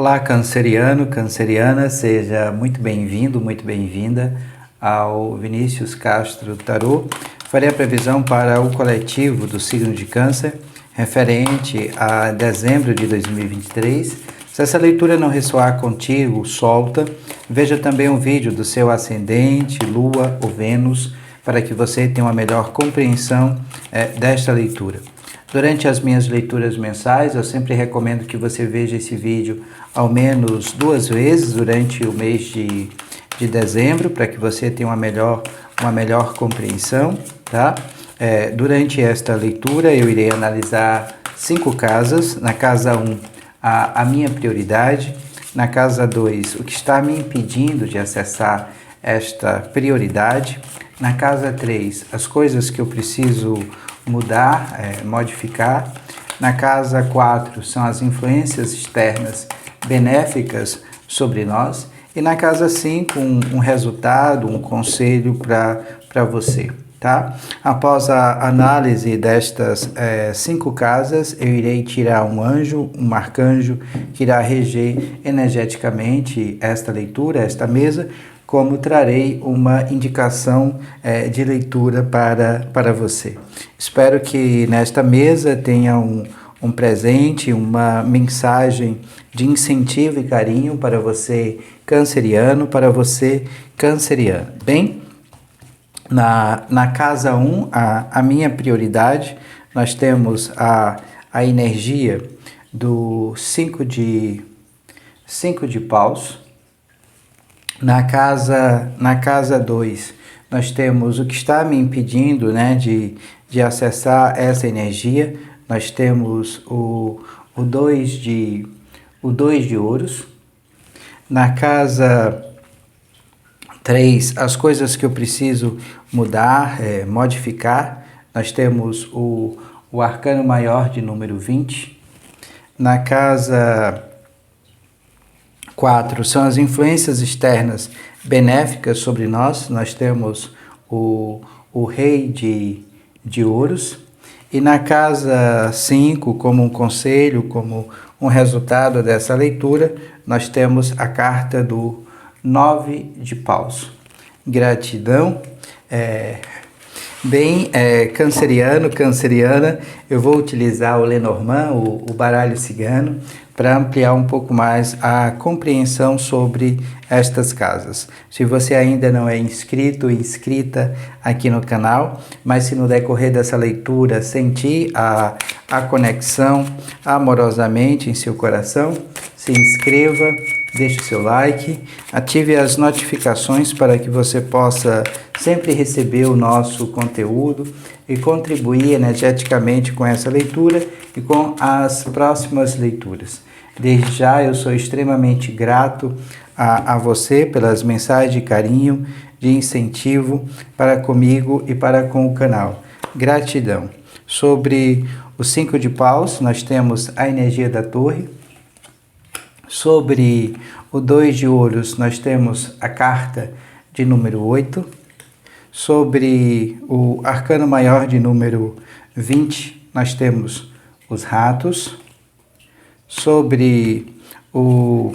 Olá, canceriano, canceriana, seja muito bem-vindo, muito bem-vinda ao Vinícius Castro Tarô. Farei a previsão para o coletivo do signo de Câncer, referente a dezembro de 2023. Se essa leitura não ressoar contigo, solta. Veja também um vídeo do seu ascendente, Lua ou Vênus, para que você tenha uma melhor compreensão desta leitura. Durante as minhas leituras mensais, eu sempre recomendo que você veja esse vídeo ao menos 2 vezes durante o mês de dezembro, para que você tenha uma melhor compreensão, tá? Durante esta leitura, eu irei analisar 5 casas. Na casa 1, a minha prioridade. Na casa 2, o que está me impedindo de acessar esta prioridade. Na casa 3, as coisas que eu preciso mudar, modificar. Na casa 4 são as influências externas benéficas sobre nós. E na casa 5, um resultado, um conselho para você, tá? Após a análise destas 5 casas, eu irei tirar um anjo, um arcanjo, que irá reger energeticamente esta leitura, esta mesa, como trarei uma indicação de leitura para você. Espero que nesta mesa tenha um presente, uma mensagem de incentivo e carinho para você canceriano, Bem, na casa 1, a minha prioridade, nós temos a energia do 5 de paus. Na casa 2, nós temos o que está me impedindo, né, de acessar essa energia. Nós temos o 2 de ouros. Na casa 3, as coisas que eu preciso mudar, modificar. Nós temos o arcano maior de número 20. Na casa 4 são as influências externas benéficas sobre nós. Nós temos o rei de ouros. E na casa 5, como um conselho, como um resultado dessa leitura, nós temos a carta do 9 de paus. Gratidão. Canceriano, canceriana, eu vou utilizar o Lenormand, o baralho cigano, para ampliar um pouco mais a compreensão sobre estas casas. Se você ainda não é inscrito ou inscrita aqui no canal, mas se no decorrer dessa leitura sentir a conexão amorosamente em seu coração, se inscreva, deixe o seu like, ative as notificações para que você possa sempre receber o nosso conteúdo e contribuir energeticamente com essa leitura e com as próximas leituras. Desde já eu sou extremamente grato a você pelas mensagens de carinho, de incentivo para comigo e para com o canal. Gratidão. Sobre o 5 de paus, nós temos a energia da torre. Sobre o 2 de ouros, nós temos a carta de número 8. Sobre o arcano maior de número 20, nós temos os ratos. Sobre o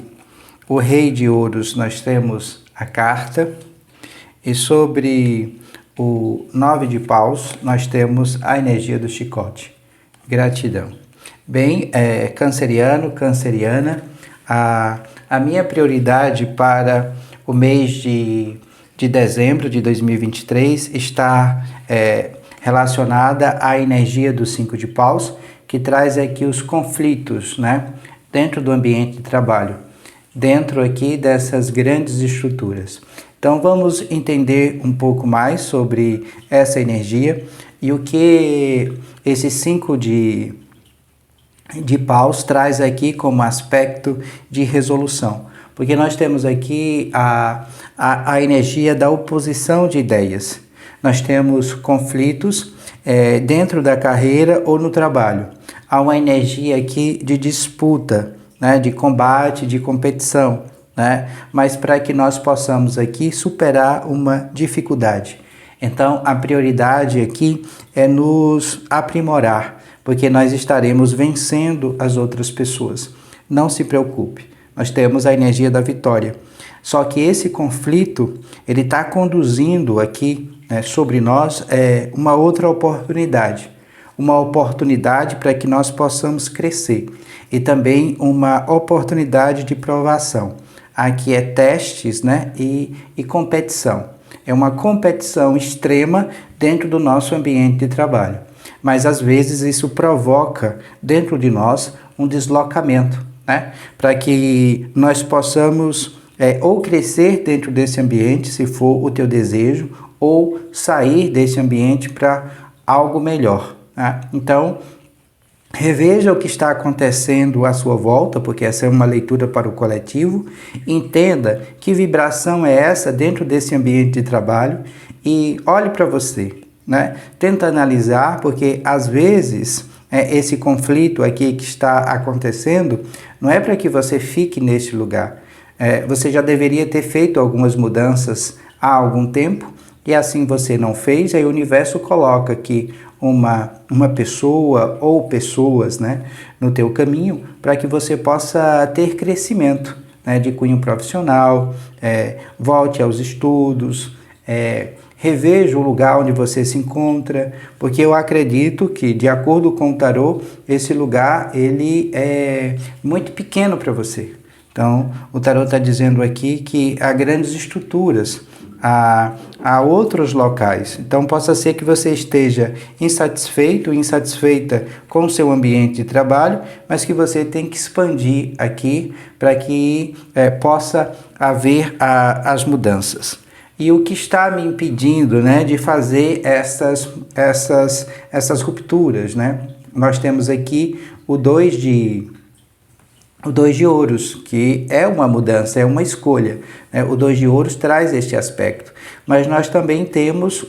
rei de ouros, nós temos a carta. E sobre o 9 de paus, nós temos a energia do chicote. Gratidão. Bem, canceriano, canceriana, a minha prioridade para o mês de dezembro de 2023 está relacionada à energia do 5 de paus, que traz aqui os conflitos, né, dentro do ambiente de trabalho, dentro aqui dessas grandes estruturas. Então vamos entender um pouco mais sobre essa energia e o que esse 5 de paus traz aqui como aspecto de resolução. Porque nós temos aqui a energia da oposição de ideias. Nós temos conflitos dentro da carreira ou no trabalho. Há uma energia aqui de disputa, né, de combate, de competição, né, mas para que nós possamos aqui superar uma dificuldade. Então, a prioridade aqui é nos aprimorar, porque nós estaremos vencendo as outras pessoas. Não se preocupe, nós temos a energia da vitória. Só que esse conflito, ele está conduzindo aqui, né, sobre nós uma outra oportunidade. Uma oportunidade para que nós possamos crescer. E também uma oportunidade de provação. Aqui é testes, né, e competição. É uma competição extrema dentro do nosso ambiente de trabalho. Mas às vezes isso provoca dentro de nós um deslocamento, né, para que nós possamos ou crescer dentro desse ambiente, se for o teu desejo, ou sair desse ambiente para algo melhor. Né? Então, reveja o que está acontecendo à sua volta, porque essa é uma leitura para o coletivo. Entenda que vibração é essa dentro desse ambiente de trabalho e olhe para você, né? Tenta analisar, porque às vezes esse conflito aqui que está acontecendo não é para que você fique neste lugar. Você já deveria ter feito algumas mudanças há algum tempo e assim você não fez, aí o universo coloca aqui uma pessoa ou pessoas, né, no teu caminho para que você possa ter crescimento, né, de cunho profissional, volte aos estudos, reveja o lugar onde você se encontra, porque eu acredito que, de acordo com o tarô, esse lugar ele é muito pequeno para você. Então, o tarô está dizendo aqui que há grandes estruturas, há outros locais. Então, possa ser que você esteja insatisfeito, insatisfeita com o seu ambiente de trabalho, mas que você tem que expandir aqui para que possa haver as mudanças. E o que está me impedindo, né, de fazer essas rupturas, né? Nós temos aqui o 2 de ouros, que é uma mudança, é uma escolha. Né? O 2 de ouros traz este aspecto. Mas nós também temos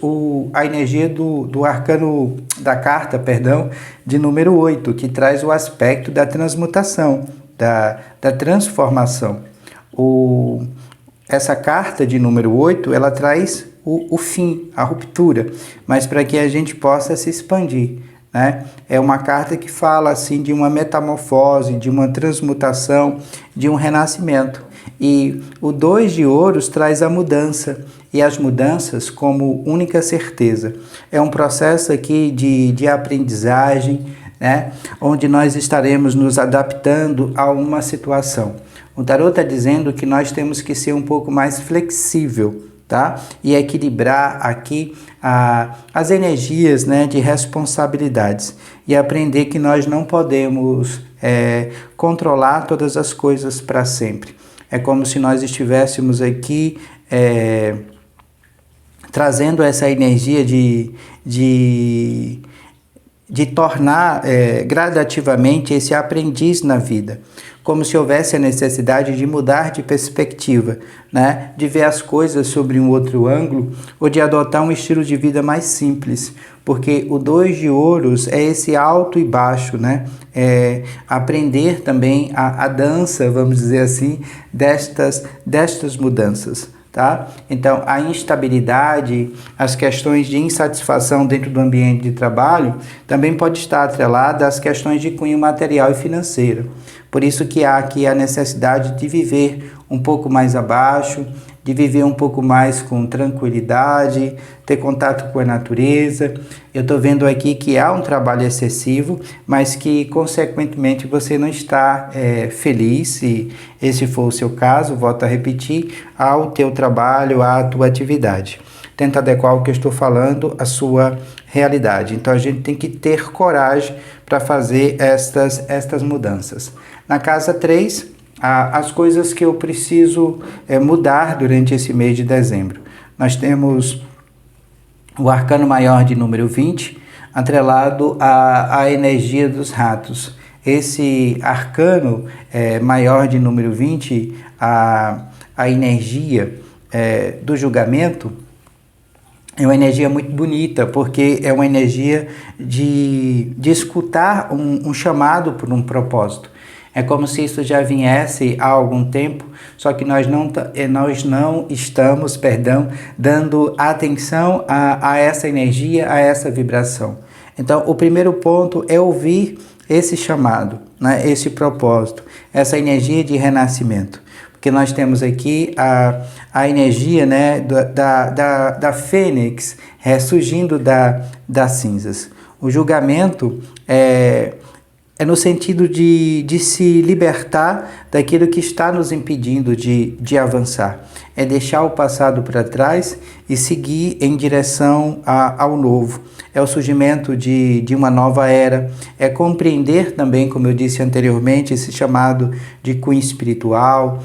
a energia do arcano, da carta, de número 8, que traz o aspecto da transmutação, da transformação. Essa carta de número 8, ela traz o fim, a ruptura, mas para que a gente possa se expandir. Né? É uma carta que fala assim de uma metamorfose, de uma transmutação, de um renascimento. E o 2 de ouros traz a mudança, e as mudanças como única certeza. É um processo aqui de aprendizagem, né? Onde nós estaremos nos adaptando a uma situação. O tarô está dizendo que nós temos que ser um pouco mais flexível, tá? E equilibrar aqui as energias, né, de responsabilidades e aprender que nós não podemos controlar todas as coisas para sempre. É como se nós estivéssemos aqui trazendo essa energia de tornar gradativamente esse aprendiz na vida, como se houvesse a necessidade de mudar de perspectiva, né? De ver as coisas sobre um outro ângulo ou de adotar um estilo de vida mais simples, porque o 2 de ouros é esse alto e baixo, né? Aprender também a dança, vamos dizer assim, destas mudanças. Tá? Então, a instabilidade, as questões de insatisfação dentro do ambiente de trabalho também pode estar atrelada às questões de cunho material e financeiro. Por isso que há aqui a necessidade de viver um pouco mais abaixo, de viver um pouco mais com tranquilidade, ter contato com a natureza. Eu estou vendo aqui que há um trabalho excessivo, mas que, consequentemente, você não está feliz, se esse for o seu caso, volto a repetir, ao teu trabalho, à tua atividade. Tenta adequar o que eu estou falando à sua realidade. Então, a gente tem que ter coragem para fazer estas mudanças. Na casa 3, as coisas que eu preciso mudar durante esse mês de dezembro. Nós temos o arcano maior de número 20, atrelado à energia dos ratos. Esse arcano maior de número 20, a energia do julgamento, é uma energia muito bonita, porque é uma energia de escutar um chamado por um propósito. É como se isso já viesse há algum tempo, só que nós não estamos, dando atenção a essa energia, a essa vibração. Então, o primeiro ponto é ouvir esse chamado, né? Esse propósito. essa energia de renascimento. Porque nós temos aqui a energia, né, da fênix surgindo das cinzas. O julgamento é no sentido de se libertar daquilo que está nos impedindo de avançar. É deixar o passado para trás e seguir em direção ao novo. É o surgimento de uma nova era. É compreender também, como eu disse anteriormente, esse chamado de cunho espiritual,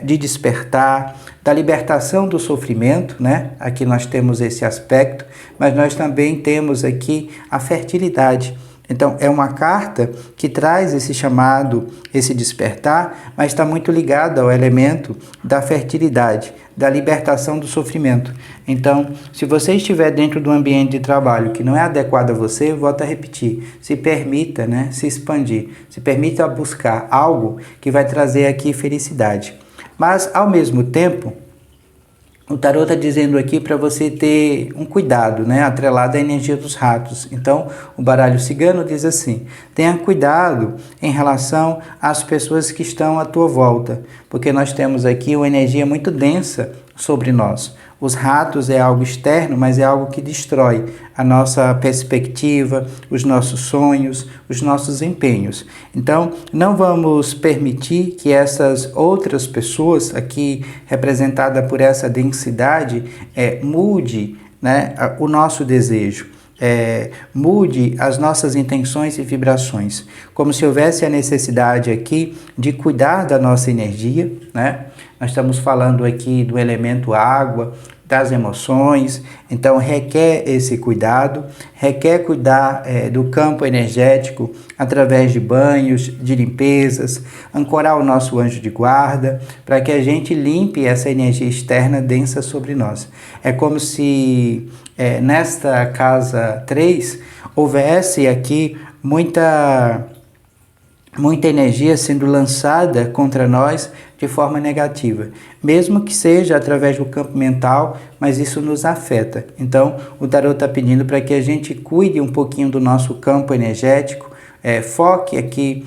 de despertar, da libertação do sofrimento, né? Aqui nós temos esse aspecto, mas nós também temos aqui a fertilidade. Então, é uma carta que traz esse chamado, esse despertar, mas está muito ligada ao elemento da fertilidade, da libertação do sofrimento. Então, se você estiver dentro do ambiente de trabalho que não é adequado a você, volto a repetir, se permita, né, se expandir, se permita buscar algo que vai trazer aqui felicidade. Mas, ao mesmo tempo, o tarô está dizendo aqui para você ter um cuidado, né, atrelado à energia dos ratos. Então, o baralho cigano diz assim: tenha cuidado em relação às pessoas que estão à tua volta, porque nós temos aqui uma energia muito densa sobre nós. Os ratos é algo externo, mas é algo que destrói a nossa perspectiva, os nossos sonhos, os nossos empenhos. Então, não vamos permitir que essas outras pessoas, aqui representada por essa densidade, mude, né, o nosso desejo. Mude as nossas intenções e vibrações, como se houvesse a necessidade aqui de cuidar da nossa energia, né? Nós estamos falando aqui do elemento água, das emoções, então requer esse cuidado, requer cuidar do campo energético através de banhos, de limpezas, ancorar o nosso anjo de guarda, para que a gente limpe essa energia externa densa sobre nós. É como se nesta casa 3 houvesse aqui muita energia sendo lançada contra nós de forma negativa, mesmo que seja através do campo mental, mas isso nos afeta. Então, o tarô está pedindo para que a gente cuide um pouquinho do nosso campo energético, foque aqui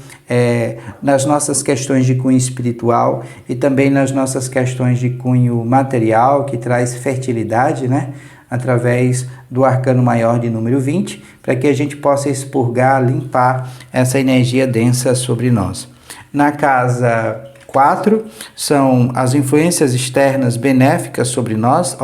nas nossas questões de cunho espiritual e também nas nossas questões de cunho material, que traz fertilidade, né? Através do arcano maior de número 20, para que a gente possa expurgar, limpar essa energia densa sobre nós. Na casa 4, são as influências externas benéficas sobre nós,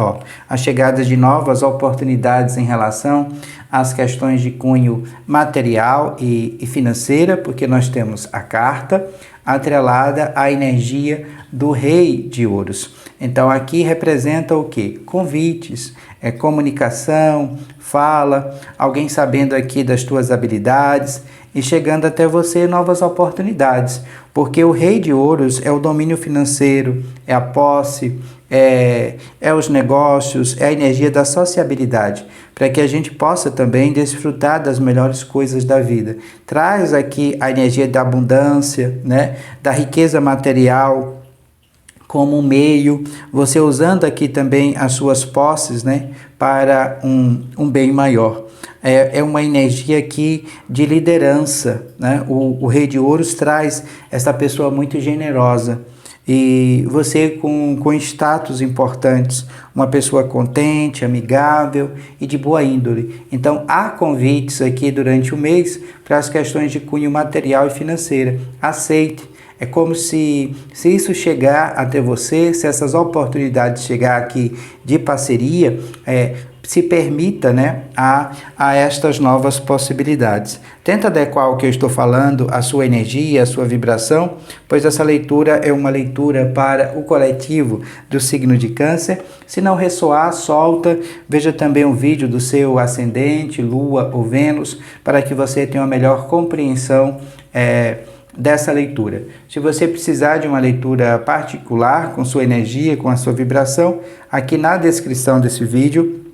a chegada de novas oportunidades em relação às questões de cunho material e financeira, porque nós temos a carta atrelada à energia do Rei de Ouros. Então, aqui representa o quê? Convites, comunicação, fala, alguém sabendo aqui das tuas habilidades e chegando até você novas oportunidades, porque o Rei de Ouros é o domínio financeiro, é a posse, é os negócios, é a energia da sociabilidade, para que a gente possa também desfrutar das melhores coisas da vida. Traz aqui a energia da abundância, né, da riqueza material, como um meio, você usando aqui também as suas posses, né, para um bem maior. É uma energia aqui de liderança, né? O Rei de Ouros traz essa pessoa muito generosa e você com status importantes, uma pessoa contente, amigável e de boa índole. Então, há convites aqui durante o mês para as questões de cunho material e financeira. Aceite. É como se isso chegar até você, se essas oportunidades chegar aqui de parceria, se permita, né, a estas novas possibilidades. Tenta adequar o que eu estou falando, a sua energia, a sua vibração, pois essa leitura é uma leitura para o coletivo do signo de Câncer. Se não ressoar, solta. Veja também um vídeo do seu ascendente, Lua ou Vênus, para que você tenha uma melhor compreensão dessa leitura. Se você precisar de uma leitura particular com sua energia, com a sua vibração, aqui na descrição desse vídeo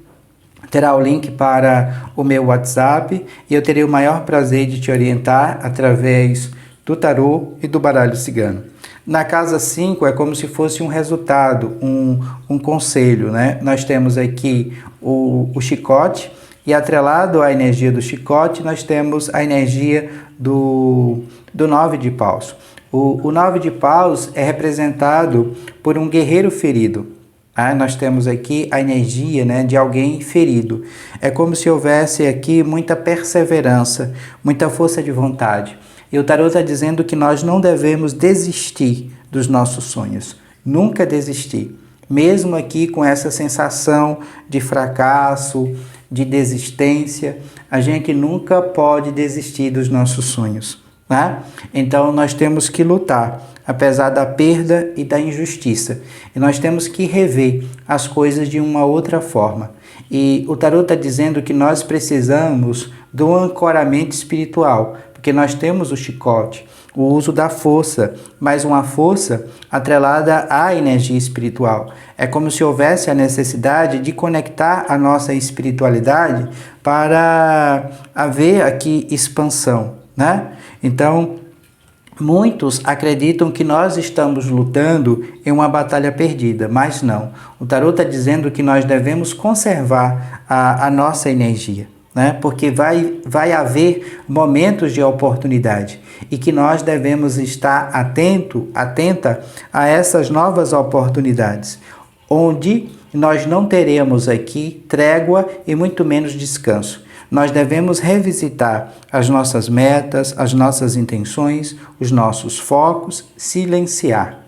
terá o link para o meu WhatsApp e eu terei o maior prazer de te orientar através do tarô e do baralho cigano. Na casa 5 é como se fosse um resultado, um conselho, né? Nós temos aqui o chicote e atrelado à energia do chicote nós temos a energia do 9 de paus. O nove de paus é representado por um guerreiro ferido. Nós temos aqui a energia, né, de alguém ferido. É como se houvesse aqui muita perseverança, muita força de vontade. E o tarot está dizendo que nós não devemos desistir dos nossos sonhos. Nunca desistir. Mesmo aqui com essa sensação de fracasso, de desistência, a gente nunca pode desistir dos nossos sonhos, né? Então nós temos que lutar, apesar da perda e da injustiça. E nós temos que rever as coisas de uma outra forma. E o tarot está dizendo que nós precisamos do ancoramento espiritual, porque nós temos o chicote, o uso da força, mas uma força atrelada à energia espiritual. É como se houvesse a necessidade de conectar a nossa espiritualidade para haver aqui expansão, né? Então, muitos acreditam que nós estamos lutando em uma batalha perdida, mas não. O tarot está dizendo que nós devemos conservar a nossa energia, né? Porque vai haver momentos de oportunidade e que nós devemos estar atenta a essas novas oportunidades, onde nós não teremos aqui trégua e muito menos descanso. Nós devemos revisitar as nossas metas, as nossas intenções, os nossos focos, silenciar,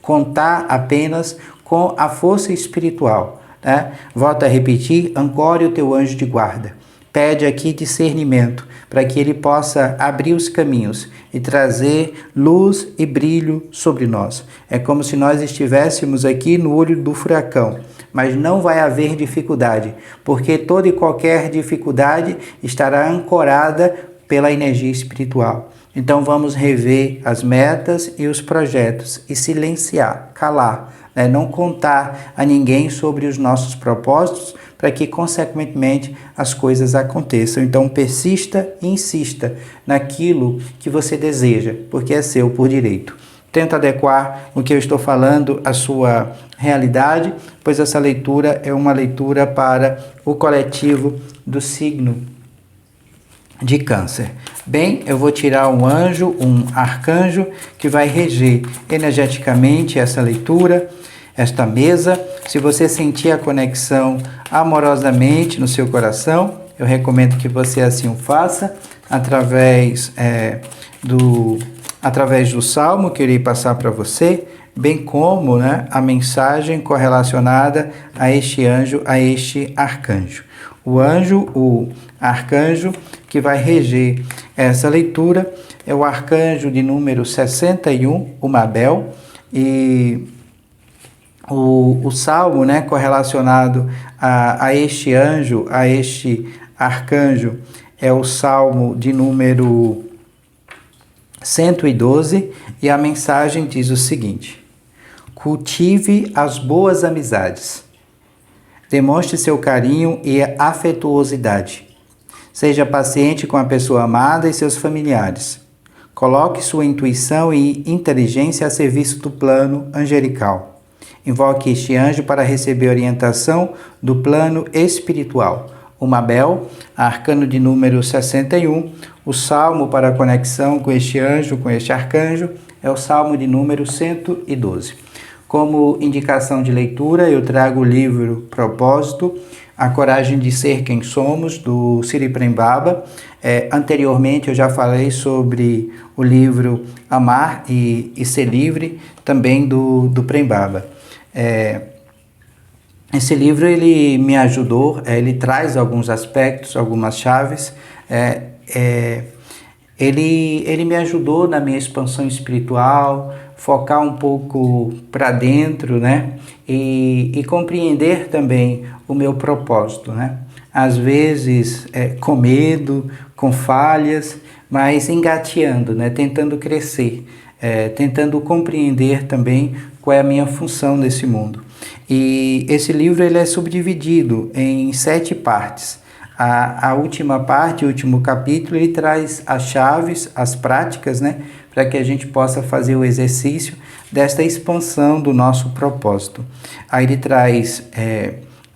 contar apenas com a força espiritual, né? Volto a repetir, ancore o teu anjo de guarda. Pede aqui discernimento para que ele possa abrir os caminhos e trazer luz e brilho sobre nós. É como se nós estivéssemos aqui no olho do furacão, mas não vai haver dificuldade, porque toda e qualquer dificuldade estará ancorada pela energia espiritual. Então vamos rever as metas e os projetos e silenciar, calar, né? Não contar a ninguém sobre os nossos propósitos para que, consequentemente, as coisas aconteçam. Então persista e insista naquilo que você deseja, porque é seu por direito. Tenta adequar o que eu estou falando à sua realidade, pois essa leitura é uma leitura para o coletivo do signo de Câncer. Bem, eu vou tirar um anjo, um arcanjo, que vai reger energeticamente essa leitura, esta mesa. Se você sentir a conexão amorosamente no seu coração, eu recomendo que você assim o faça, através do salmo que eu irei passar para você, bem como, né, a mensagem correlacionada a este anjo, a este arcanjo. O anjo, o arcanjo que vai reger essa leitura é o arcanjo de número 61, o Mabel, e o salmo, né, correlacionado a este anjo, a este arcanjo, é o salmo de número 112, e a mensagem diz o seguinte: cultive as boas amizades, demonstre seu carinho e afetuosidade, seja paciente com a pessoa amada e seus familiares, coloque sua intuição e inteligência a serviço do plano angelical. Invoque este anjo para receber orientação do plano espiritual. O Mabel, arcano de número 61, o salmo para a conexão com este anjo, com este arcanjo, é o salmo de número 112. Como indicação de leitura, eu trago o livro Propósito, A Coragem de Ser Quem Somos, do Siri Prembaba. Anteriormente eu já falei sobre o livro Amar e Ser Livre, também do Prembaba. Esse livro ele me ajudou, ele traz alguns aspectos, algumas chaves, ele me ajudou na minha expansão espiritual, focar um pouco para dentro, né? E compreender também o meu propósito, né? Às vezes com medo, com falhas, mas engateando, né? Tentando crescer, tentando compreender também qual é a minha função nesse mundo. E esse livro ele é subdividido em 7 partes. A última parte, o último capítulo, ele traz as chaves, as práticas, né, para que a gente possa fazer o exercício desta expansão do nosso propósito. Aí ele traz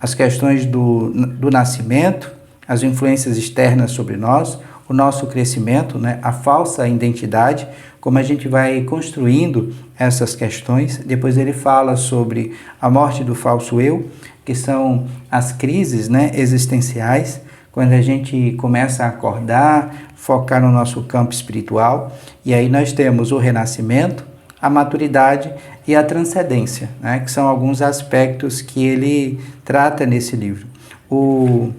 as questões do nascimento, as influências externas sobre nós, o nosso crescimento, né, a falsa identidade, como a gente vai construindo essas questões. Depois ele fala sobre a morte do falso eu, que são as crises, né, existenciais, quando a gente começa a acordar, focar no nosso campo espiritual, e aí nós temos o renascimento, a maturidade e a transcendência, né, que são alguns aspectos que ele trata nesse livro. O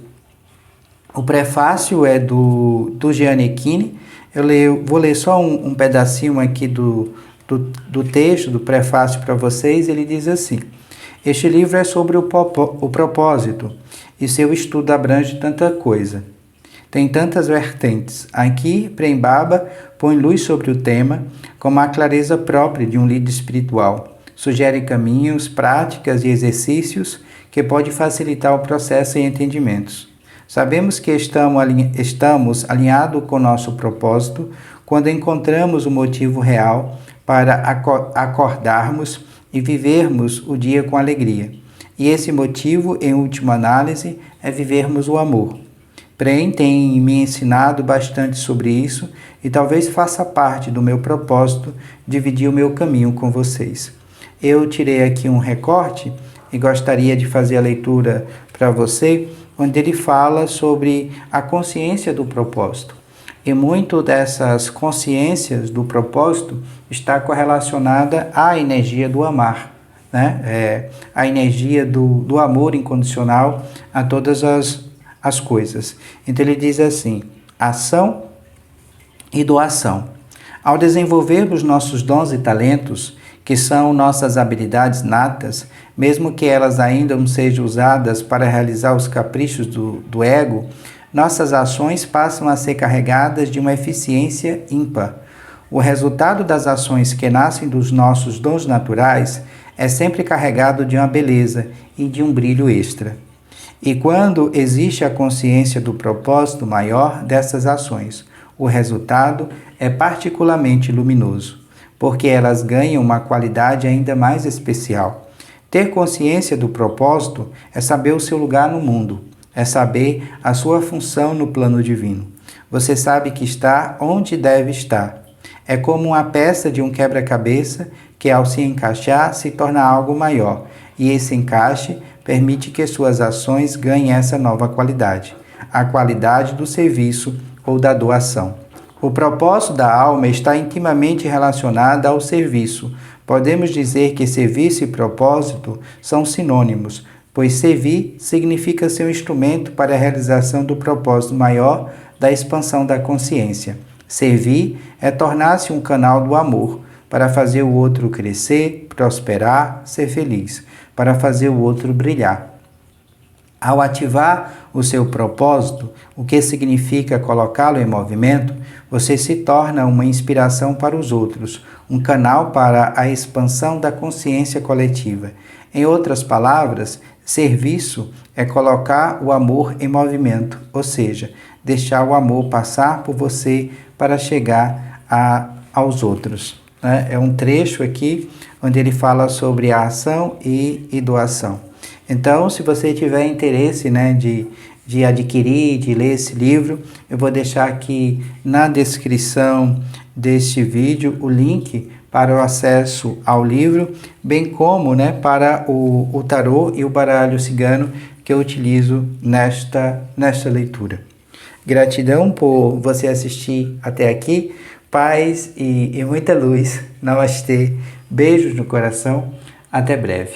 prefácio é do Gianecchini. Vou ler só um pedacinho aqui do texto, do prefácio para vocês. Ele diz assim: este livro é sobre o propósito, e seu estudo abrange tanta coisa. Tem tantas vertentes. Aqui, Prembaba põe luz sobre o tema com a clareza própria de um líder espiritual. Sugere caminhos, práticas e exercícios que podem facilitar o processo e entendimentos. Sabemos que estamos alinhados com nosso propósito quando encontramos o motivo real para acordarmos e vivermos o dia com alegria. E esse motivo, em última análise, é vivermos o amor. Prem tem me ensinado bastante sobre isso e talvez faça parte do meu propósito dividir o meu caminho com vocês. Eu tirei aqui um recorte e gostaria de fazer a leitura para você, onde ele fala sobre a consciência do propósito. E muito dessas consciências do propósito está correlacionada à energia do amar, né? A energia do amor incondicional a todas as coisas. Então ele diz assim: ação e doação. Ao desenvolvermos nossos dons e talentos, que são nossas habilidades natas, mesmo que elas ainda não sejam usadas para realizar os caprichos do ego, nossas ações passam a ser carregadas de uma eficiência ímpar. O resultado das ações que nascem dos nossos dons naturais é sempre carregado de uma beleza e de um brilho extra. E quando existe a consciência do propósito maior dessas ações, o resultado é particularmente luminoso, porque elas ganham uma qualidade ainda mais especial. Ter consciência do propósito é saber o seu lugar no mundo, é saber a sua função no plano divino. Você sabe que está onde deve estar. É como uma peça de um quebra-cabeça que, ao se encaixar, se torna algo maior, e esse encaixe permite que suas ações ganhem essa nova qualidade, a qualidade do serviço ou da doação. O propósito da alma está intimamente relacionado ao serviço. Podemos dizer que serviço e propósito são sinônimos, pois servir significa ser um instrumento para a realização do propósito maior da expansão da consciência. Servir é tornar-se um canal do amor, para fazer o outro crescer, prosperar, ser feliz, para fazer o outro brilhar. Ao ativar o seu propósito, o que significa colocá-lo em movimento, você se torna uma inspiração para os outros, um canal para a expansão da consciência coletiva. Em outras palavras, serviço é colocar o amor em movimento, ou seja, deixar o amor passar por você para chegar aos outros. É um trecho aqui onde ele fala sobre a ação e doação. Então, se você tiver interesse, né, de adquirir, de ler esse livro, eu vou deixar aqui na descrição deste vídeo o link para o acesso ao livro, bem como, né, para o tarô e o baralho cigano que eu utilizo nesta leitura. Gratidão por você assistir até aqui. Paz e muita luz. Namastê. Beijos no coração. Até breve.